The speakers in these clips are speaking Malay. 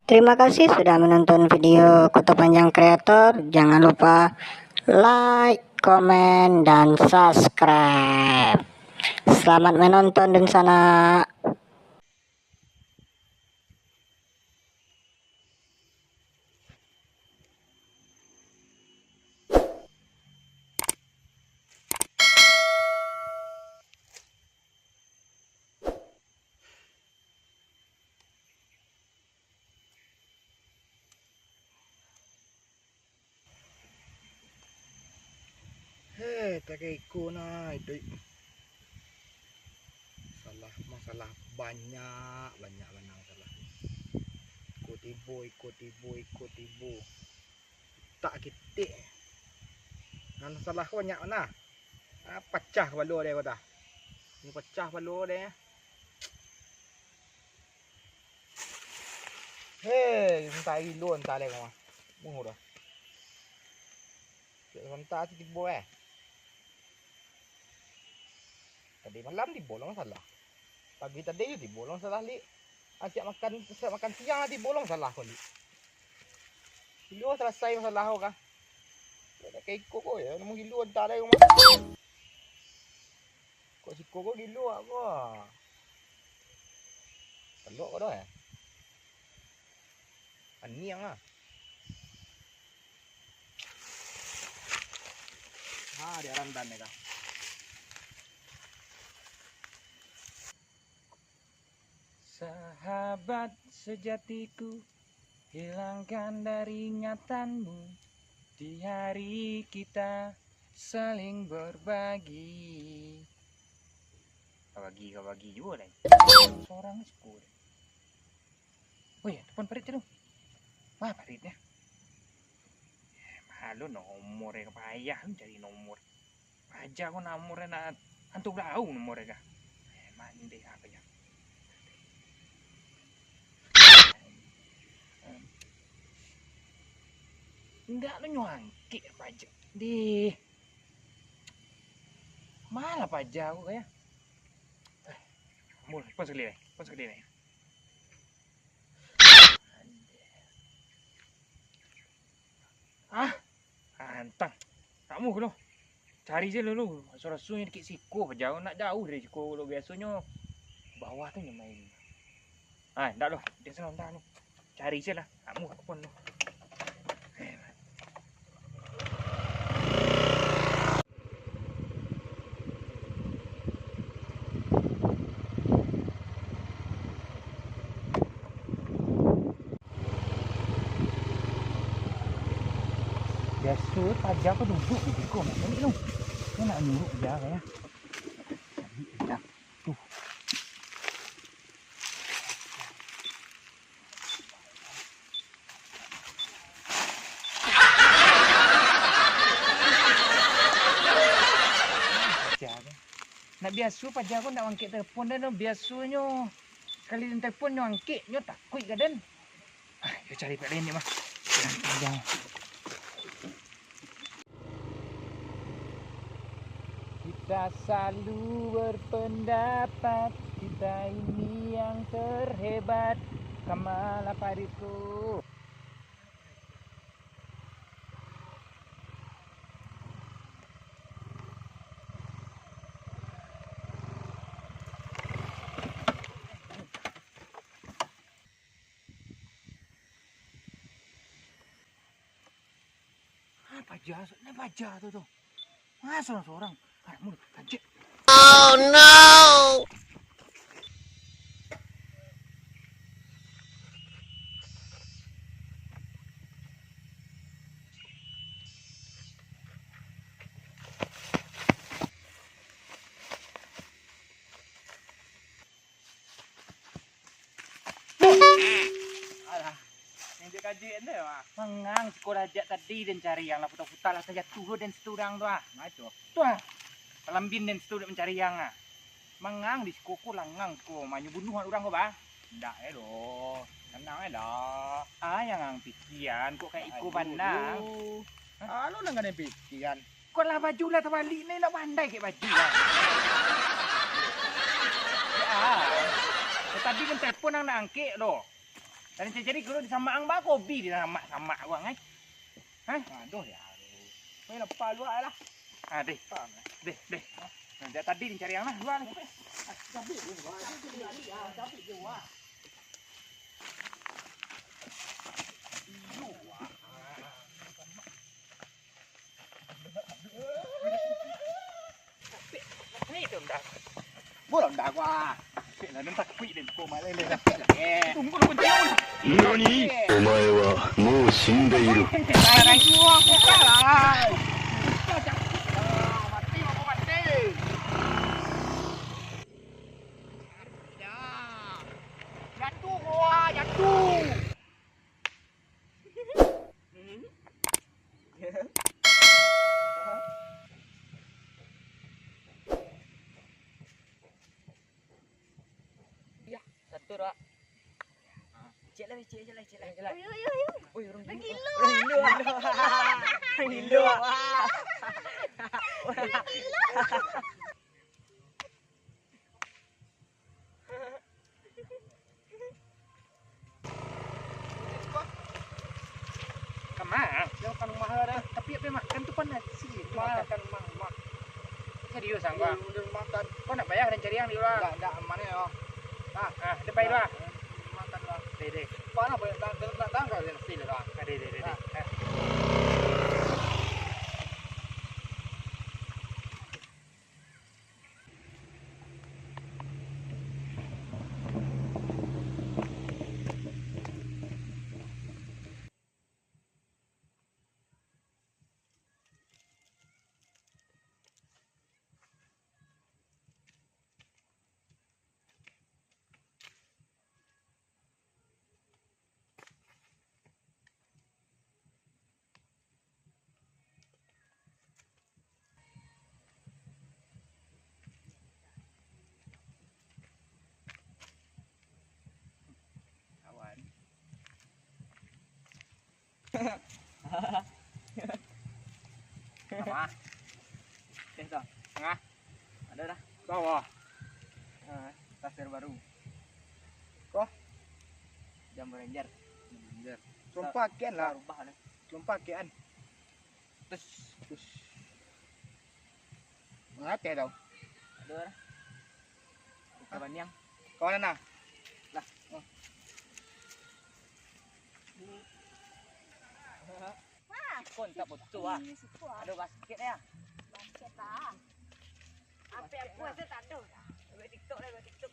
Terima kasih sudah menonton video Kota Panjang Kreator. Jangan lupa like, komen, dan subscribe. Selamat menonton di sana. Takiku na itu masalah banyak masalah. Ikut ibu tak kitik nan salah banyak mana pecah balur dia kata ni pecah balur dia. Entah ilu entah lagi mah mungu dah sebentar tu tibo tadi malam dibolong salah, pagi tadi juga dibolong salah li. Asyik makan siang dibolong salah kau li. Ilu selesai masalah kau kah? Ada kayak kau ya, namun ilu entah lagi mah. Kau si kau ilu apa? Telok kau dah ya? Aniang ah. Dia randan ya kah? Sahabat sejatiku, hilangkan dari ingatanmu di hari kita saling berbagi. Kau bagi juga deh. Seorang sepuluh. Oh ya, telepon Parit tu. Wah, Paritnya. Malu nomornya payah cari nomor. Aja aku nomornya nak antuk tahu nomornya kah. Mandi apa ya? Enggak lu nyuangki pajak di malah pajak aku kayak mul pas sekali nih antang kamu lo cari aja lu suruh dikit siku jauh nak jauh dari siku lo biasanya bawah tuh nyemain enggak lo dia senang entar lo cari aja lah kamu pun lo. Biasa pajak aku duduk di siku macam ni lu. Dia nak nyuruh dia kayak. Pajak. Tuh. Pajak. Nak biasa pajak aku nak angkit telefon dan biasanya sekali dan telefon nyo angkit nyo takut ke dan. Yo cari pak lain ni mah. Pajak. Kita selalu berpendapat kita ini yang terhebat. Kamala Paritku. Pajak tu. Masa seorang kamu pajak. Oh no! Alah, yang dia kajian deh wah. Mengang sekolah ajak tadi dan cari yang lah putar-putar lah saja tuh dan seturang tu ah. Macam tu ah. Pelambin dan setur mencari yang ah. Mengang di sekoku langang ko manyu bunuh orang ko ba? Ndak doh. Tenang dah. Yang ang pikiran kok kayak iku pandang. Lu nang ada pikiran. Kok lah baju lah terbalik ni nak pandai ke baju lah. Tadi kan telefon nak angkit doh. Dan jadi kalau di sama ang ba kopi di sama gua ngai. Hah? Aduh ya. Main apa lu lah. Ah, deh. Deh. Nah, tadi dicari yang lah dua nih. Tapi gua. Ini itu dah. Bolong dah gua. Là nên tắc quỵ để cô máy lên lên. Tunggu dulu jauh. 何お前はもう死んでいる。 Này gua kalah. Mati aku mati. Ya. Jatuh gua, jatuh. Satu dua. Cek lah. Oi, orang Gila. Orang Indo. Kemana? Yang kan mahal dah. Tapi apa makan tu pun sih. Mahal kan mak. Serius angga. Udah makan. Kau nak bayar dan cari yang di luar. Enggak aman ya. Depan luar. Makan lah. Deh. Paano ba datang din sila lah. Deh. Kawan. Sama. Dah. Tengah. Ada dah. Bawah. Pasir baru. Kok? Jam Ranger. Sumpah kian lah. Rubah dah. Sumpah kian. Terus Ngate daw. ada dah. Kawan yang. Kau na. Lah. Kon tak betul ah. Ada basket ya. Basket lah. Apa yang puasa tak ada. Buat TikTok lah, buat TikTok.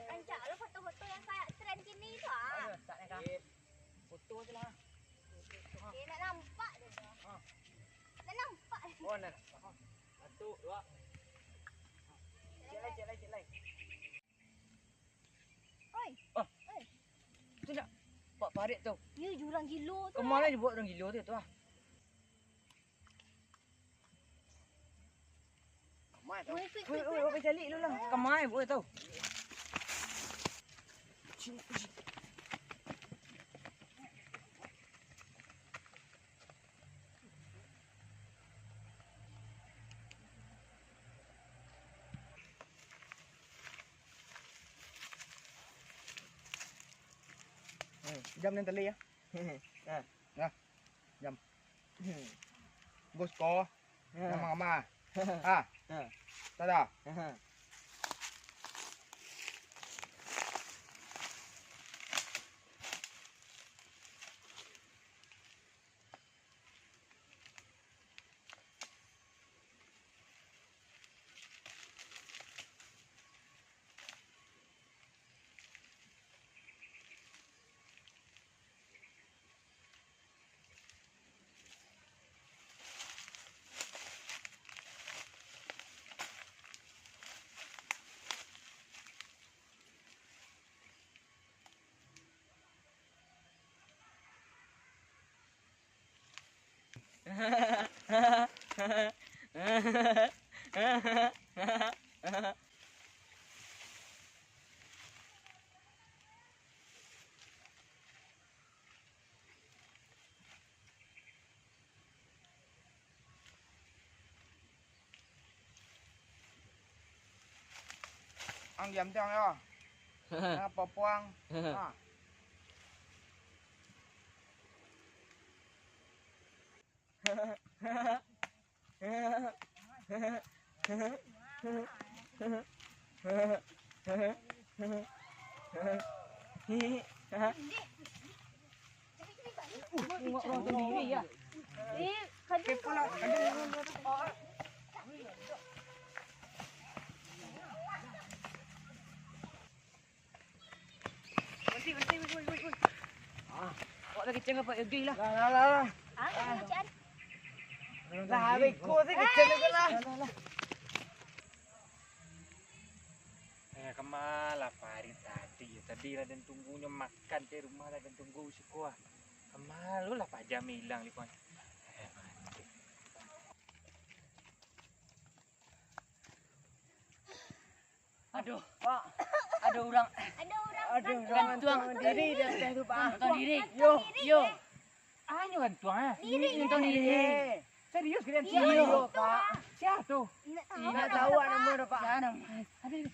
Rancak lo foto-foto yang kayak trend kini tu ah. Saatnya kan. Foto je lah. Nak nampak dia tu. Nak nampak. Oh, nak. Satu, dua. Cek lai. Oi. Tu nak buat parit tu. You jurang kilo tu. Kemana dia buat orang gila tu ah? Mai daw. Oi, quick. Oi, cari dulu lah. Kemana buat tu? Jam ng tali ya. Jam. Bos ko. Ng mga ama. Tada. Ang yam tang yo. Apa puang. Eh, kadang pula. Kok lagi cengah pak Yogi lah. Lah. Ah, macam Lah, habis ko sih kecil juga lah. Kemala pari tadi. Tadi lah dan tunggunya makan di rumah lah dan tunggu si kuah. Kemalu lah Pak Jam hilang ni kuah. Aduh, Pak. Ada orang. Gantung diri dan teh tu Pak. Gantung diri. Yo. Anyo gantung ah. Gantung diri. Serius kalian? Yo, Pak. Siapa tu? Tidak tahu nama dah Pak. Siapa? Aduh.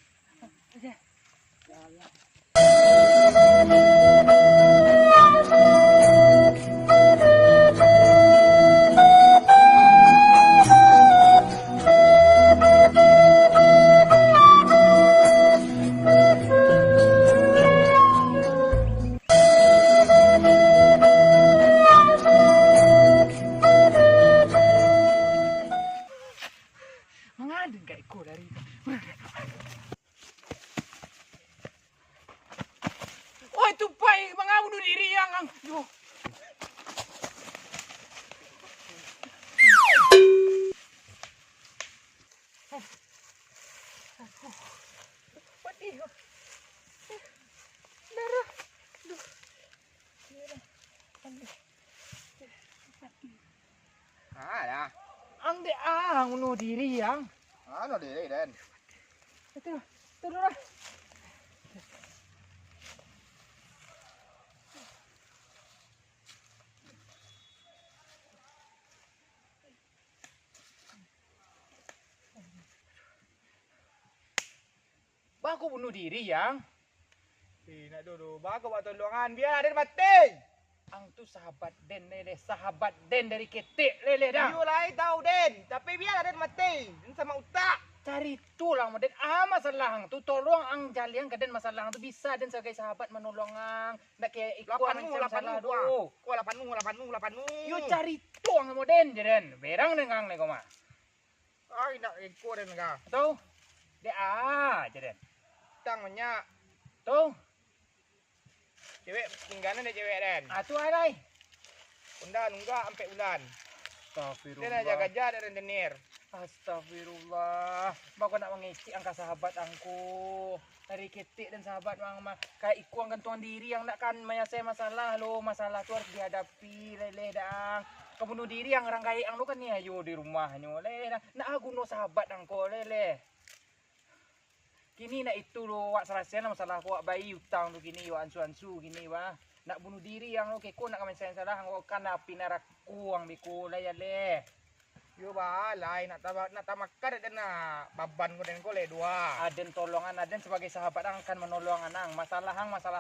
Mengadun kak ikut dari oh itu baik mengabunuh diri yang yo. Ya. Ang de bunuh diri yang Ano diri dan. itu lah. Baku bunuh diri yang Nak dulu. Bago buat tolongan biar ada mati. ang tu sahabat Den lele, sahabat Den dari ketik lele dah. You lain tahu Den, tapi biar ada mati. Dan sama utak. Cari tu lah Den. Masalah ang tu tolong ang jaliang ke Den masalah ang tu bisa Den sebagai sahabat menolong ang. Nak kaya ikut ang masalah tu. Kau lapanmu. You cari tu ang mo Den jeren. Berang dengan ni kau mah. Ay, nak ikut Den ka. Tahu? De jeren. Tang banyak. Tahu? Cewek tinggalan dia cewek Den. Tu alai. Undan enggak sampai bulan. Dia Astagfirullah. nak jaga-jaga dan rentenir. Astagfirullah. Bako nak mengisi angka sahabat angku. Dari ketik dan sahabat mang kayak iku ang gantungan diri yang nak kan menyelesaikan masalah lo. Masalah tu harus dihadapi lele dang. Kebunuh diri yang orang kaya ang lo kan ni ayo di rumahnya lele dang. Nak aguno sahabat angko lele. Kini nak itu lo wak selesai masalah ko wak bayi utang tu kini wak ansu-ansu kini wah. Nak bunuh diri yang lo keko nak menyelesaikan salah ang kan api naraku ang biko lele. Yo ba, lain nak tamakan dan nak baban ko Den ko le dua. Aden tolongan Aden sebagai sahabat ang akan menolong anang. Masalah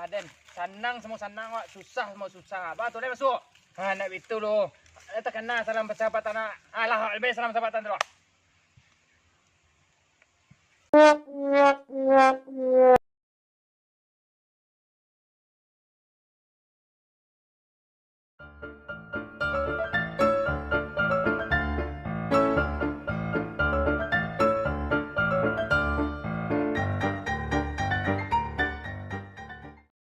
Aden. Sanang semua sanang wak, susah semua susah. Ba tu le masuk. Ha nak itu lo. Tekan na salam bersahabat anak. Alah lebih salam sahabatan tu.